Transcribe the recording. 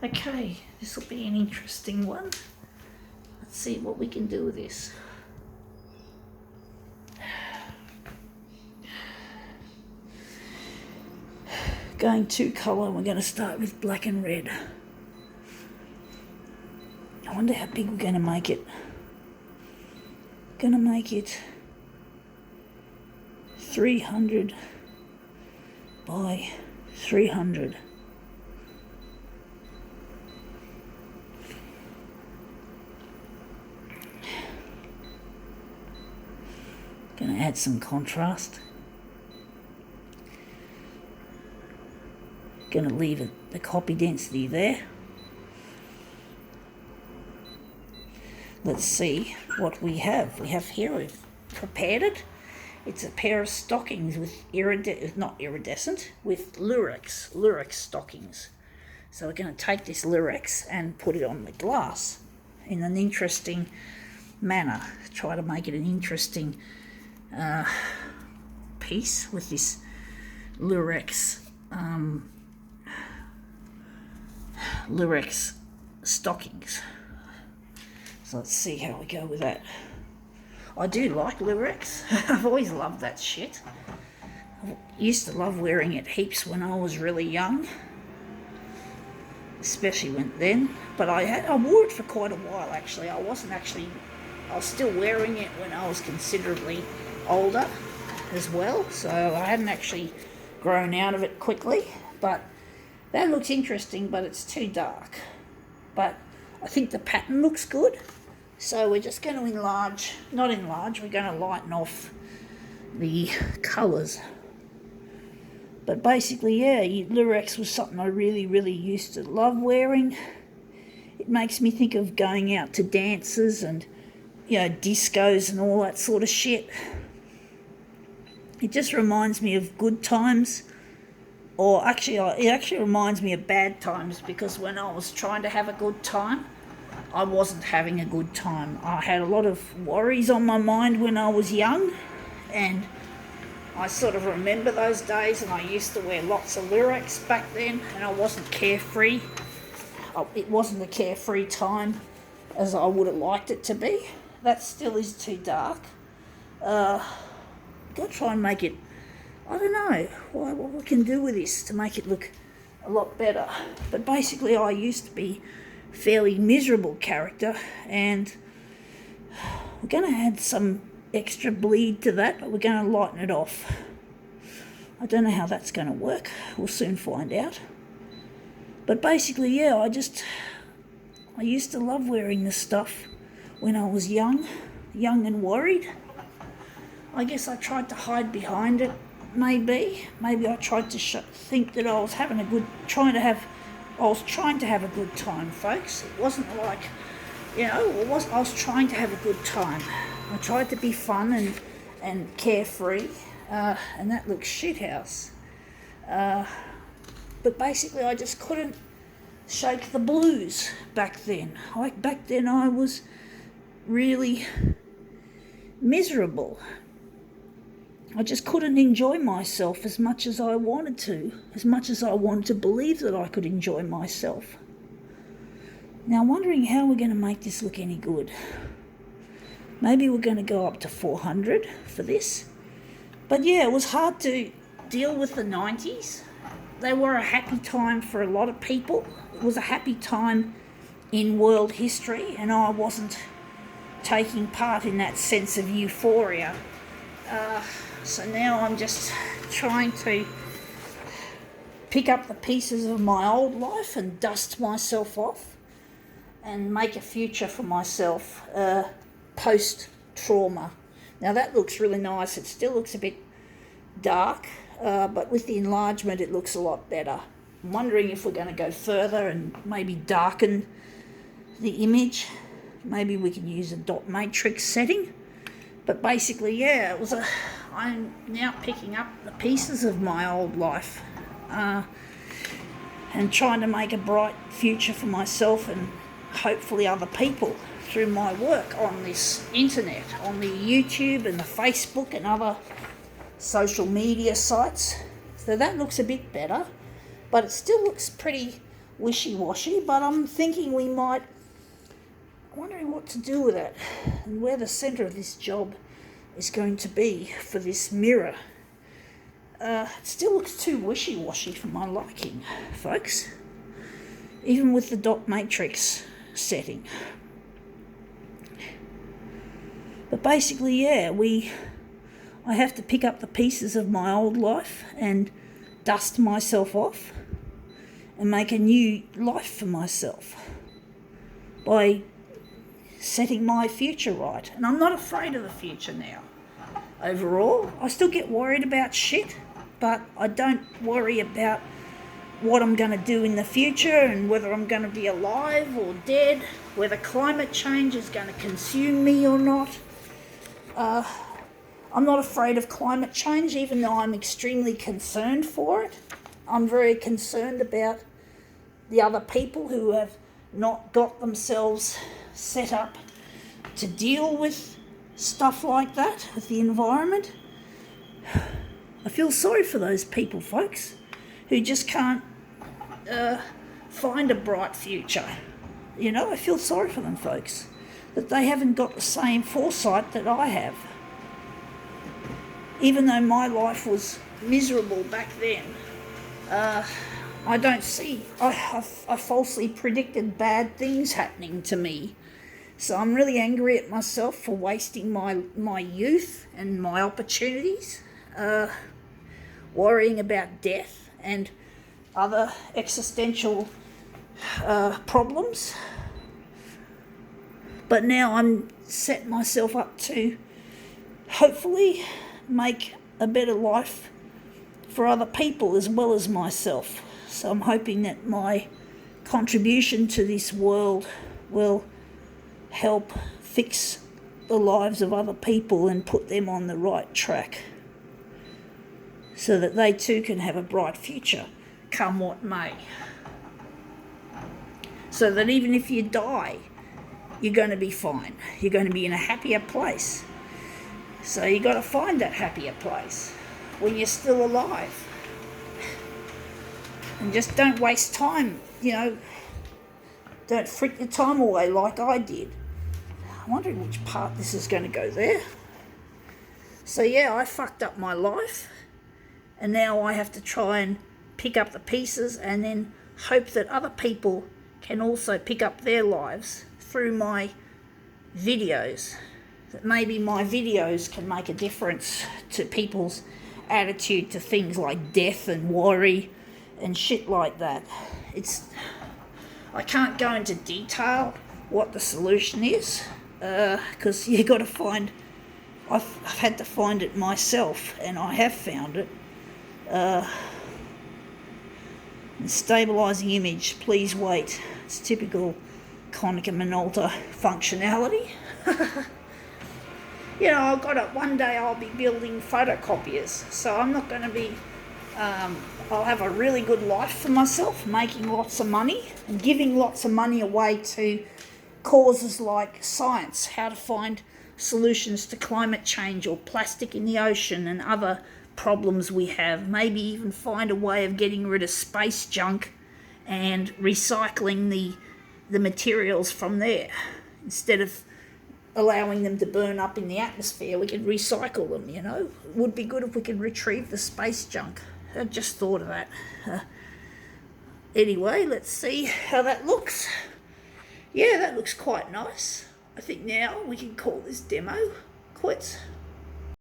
Okay, this will be an interesting one. Let's see what we can do with this. Going two colour, we're going to start with black and red. I wonder how big we're going to make it. Going to make it 300 by 300. Going to add some contrast. Going to leave the copy density there. Let's see what we have. We have here, we've prepared it. It's a pair of stockings with not iridescent, with Lurex stockings. So we're going to take this Lurex and put it on the glass in an interesting manner. Try to make it an interesting piece with this Lurex stockings. So let's see how we go with that. I do like Lurex. I've always loved that shit. I used to love wearing it heaps when I was really young, especially then. But I wore it for quite a while actually. I was still wearing it when I was considerably older as well. So I hadn't actually grown out of it quickly. But that looks interesting, but it's too dark. But I think the pattern looks good. So we're just going to we're going to lighten off the colours. But basically, yeah, Lurex was something I really, really used to love wearing. It makes me think of going out to dances and, discos and all that sort of shit. It just reminds me of good times. Or actually, it actually reminds me of bad times, because when I was trying to have a good time, I wasn't having a good time. I had a lot of worries on my mind when I was young, and I sort of remember those days, and I used to wear lots of Lurex back then, and I wasn't carefree. It wasn't a carefree time as I would have liked it to be. That still is too dark. Got to try and make it, I don't know what we can do with this to make it look a lot better. But basically, I used to be fairly miserable character, and we're going to add some extra bleed to that, but we're going to lighten it off. I don't know how that's going to work. We'll soon find out. But basically, yeah, I used to love wearing this stuff when I was young and worried. I guess I tried to hide behind it. Maybe I tried to think that I was trying to have a good time, folks. It wasn't like, I was trying to have a good time. I tried to be fun and carefree, and that looks shithouse. But basically, I just couldn't shake the blues back then. Back then, I was really miserable. I just couldn't enjoy myself as much as I wanted to believe that I could enjoy myself. Now I'm wondering how we're going to make this look any good. Maybe we're going to go up to 400 for this. But yeah, it was hard to deal with the 90s. They were a happy time for a lot of people. It was a happy time in world history, and I wasn't taking part in that sense of euphoria. So now I'm just trying to pick up the pieces of my old life and dust myself off and make a future for myself post-trauma. Now that looks really nice. It still looks a bit dark, but with the enlargement it looks a lot better. I'm wondering if we're going to go further and maybe darken the image. Maybe we can use a dot matrix setting. But basically, yeah, I'm now picking up the pieces of my old life and trying to make a bright future for myself and hopefully other people through my work on this internet, on the YouTube and the Facebook and other social media sites. So that looks a bit better, but it still looks pretty wishy-washy, but I'm thinking we might, wondering what to do with it and where the centre of this job is going to be for this mirror. It still looks too wishy-washy for my liking, folks, even with the dot matrix setting. But basically, yeah, I have to pick up the pieces of my old life and dust myself off and make a new life for myself by setting my future right. And I'm not afraid of the future now. Overall, I still get worried about shit, but I don't worry about what I'm going to do in the future and whether I'm going to be alive or dead, whether climate change is going to consume me or not. I'm not afraid of climate change, even though I'm extremely concerned for it. I'm very concerned about the other people who have not got themselves set up to deal with stuff like that, with the environment. I feel sorry for those people, folks, who just can't find a bright future. You know, I feel sorry for them, folks, that they haven't got the same foresight that I have. Even though my life was miserable back then, I don't see, I falsely predicted bad things happening to me. So I'm really angry at myself for wasting my youth and my opportunities, worrying about death and other existential problems. But now I'm setting myself up to hopefully make a better life for other people as well as myself. So I'm hoping that my contribution to this world will help fix the lives of other people and put them on the right track so that they too can have a bright future, come what may. So that even if you die, you're going to be fine. You're going to be in a happier place. So you got to find that happier place when you're still alive. And just don't waste time, you know. Don't frick your time away like I did. I'm wondering which part this is going to go there. So yeah, I fucked up my life. And now I have to try and pick up the pieces and then hope that other people can also pick up their lives through my videos. That maybe my videos can make a difference to people's attitude to things like death and worry and shit like that. I can't go into detail what the solution is, because you got to find, I've had to find it myself, and I have found it. Stabilising image, please wait. It's typical Konica Minolta functionality. You know, I've got it. One day I'll be building photocopiers, so I'm not going to be. I'll have a really good life for myself, making lots of money and giving lots of money away to causes like science, how to find solutions to climate change or plastic in the ocean and other problems we have. Maybe even find a way of getting rid of space junk and recycling the materials from there. Instead of allowing them to burn up in the atmosphere, we could recycle them, you know. It would be good if we could retrieve the space junk. I just thought of that. Anyway, let's see how that looks. Yeah, that looks quite nice. I think now we can call this demo quits.